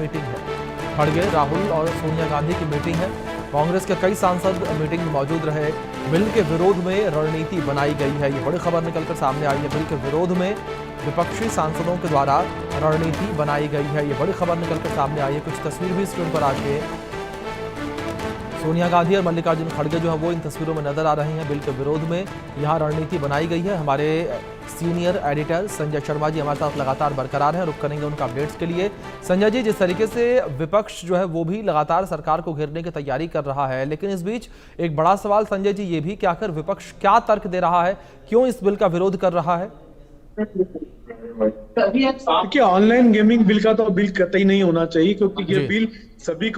Meeting है। खड़गे, राहुल और सोनिया गांधी की मीटिंग है। कांग्रेस के कई सांसद मीटिंग में मौजूद रहे। बिल के विरोध में रणनीति बनाई गई है, ये बड़ी खबर निकलकर सामने आई है। बिल के विरोध में विपक्षी सांसदों के द्वारा रणनीति बनाई गई है, ये बड़ी खबर निकलकर सामने आई है। कुछ तस्वीर भी स्क्रीन पर आके सोनिया गांधी और मल्लिकार्जुन खड़गे जो है वो इन तस्वीरों में नजर आ रहे हैं। बिल के विरोध में यहाँ रणनीति बनाई गई है। हमारे सीनियर एडिटर संजय शर्मा जी हमारे साथ लगातार बरकरार हैं, रुक करेंगे उनका अपडेट्स के लिए। संजय जी, जिस तरीके से विपक्ष जो है वो भी लगातार सरकार को घेरने की तैयारी कर रहा है, लेकिन इस बीच एक बड़ा सवाल संजय जी ये भी कि आखिर विपक्ष क्या तर्क दे रहा है, क्यों इस बिल का विरोध कर रहा है? देखिए, ऑनलाइन गेमिंग बिल का तो बिल कतई नहीं होना चाहिए, क्योंकि ये बिल सभी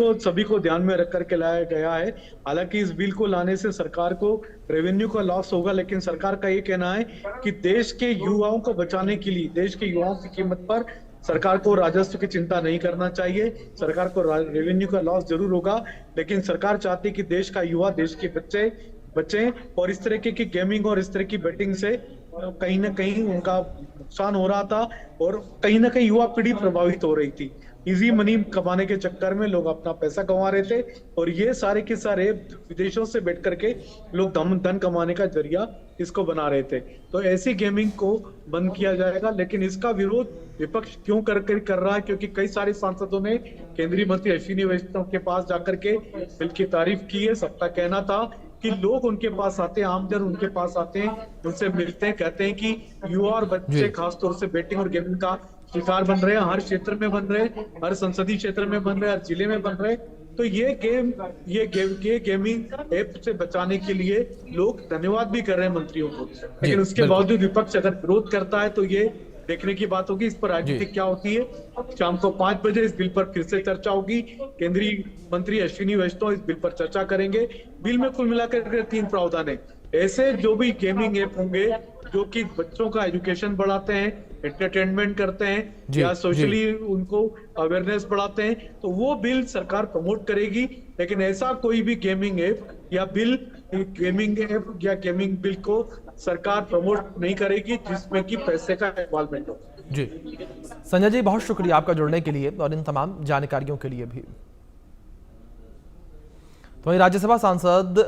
को ध्यान में रख करके लाया गया है। हालांकि इस बिल को लाने से सरकार को रेवेन्यू का लॉस होगा, लेकिन सरकार का ये कहना है कि देश के युवाओं को बचाने के लिए, देश के युवाओं की कीमत पर सरकार को राजस्व की चिंता नहीं करना चाहिए। सरकार को रेवेन्यू का लॉस जरूर होगा, लेकिन सरकार चाहती है कि देश का युवा, देश के बच्चे और इस तरह की गेमिंग और इस तरह की बेटिंग से कहीं ना कहीं उनका नुकसान हो रहा था और कहीं ना कहीं युवा पीढ़ी प्रभावित हो रही थी। इजी मनी कमाने के चक्कर में लोग अपना पैसा कमा रहे थे और ये सारे के सारे विदेशों से बैठ करके लोग धन कमाने का जरिया इसको बना रहे थे। तो ऐसी गेमिंग को बंद किया जाएगा, लेकिन इसका विरोध विपक्ष क्यों कर रहा है? क्योंकि कई सारे सांसदों ने केंद्रीय मंत्री अश्विनी वैष्णव के पास जाकर के बिल की तारीफ की है। सबका कहना था कि लोग उनके पास आते हैं, आमजन उनके पास आते हैं, उनसे मिलते हैं, कहते हैं कि युवा और बच्चे खासतौर से बेटिंग और गेमिंग का शिकार बन रहे हैं, हर क्षेत्र में बन रहे हैं, हर संसदीय क्षेत्र में बन रहे हैं, हर जिले में बन रहे हैं। तो ये गेमिंग ऐप से बचाने के लिए लोग धन्यवाद भी कर रहे हैं मंत्रियों को, लेकिन उसके बावजूद विपक्ष अगर विरोध करता है तो ये देखने की बात होगी इस पर राजनीति क्या होती है। शाम को 5 बजे इस बिल पर फिर से चर्चा होगी। केंद्रीय मंत्री अश्विनी वैष्णव इस बिल पर चर्चा करेंगे। बिल में कुल मिलाकर 3 प्रावधान है। ऐसे जो भी गेमिंग ऐप होंगे जो कि बच्चों का एजुकेशन बढ़ाते हैं, एंटरटेनमेंट करते हैं या सोशली उनको अवेयरनेस बढ़ाते हैं, तो वो बिल सरकार प्रमोट करेगी। लेकिन ऐसा कोई भी गेमिंग ऐप या गेमिंग बिल को सरकार प्रमोट नहीं करेगी जिसमें कि पैसे का इन्वॉल्वमेंट हो। जी संजय जी, बहुत शुक्रिया आपका जुड़ने के लिए और इन तमाम जानकारियों के लिए भी। तो राज्यसभा सांसद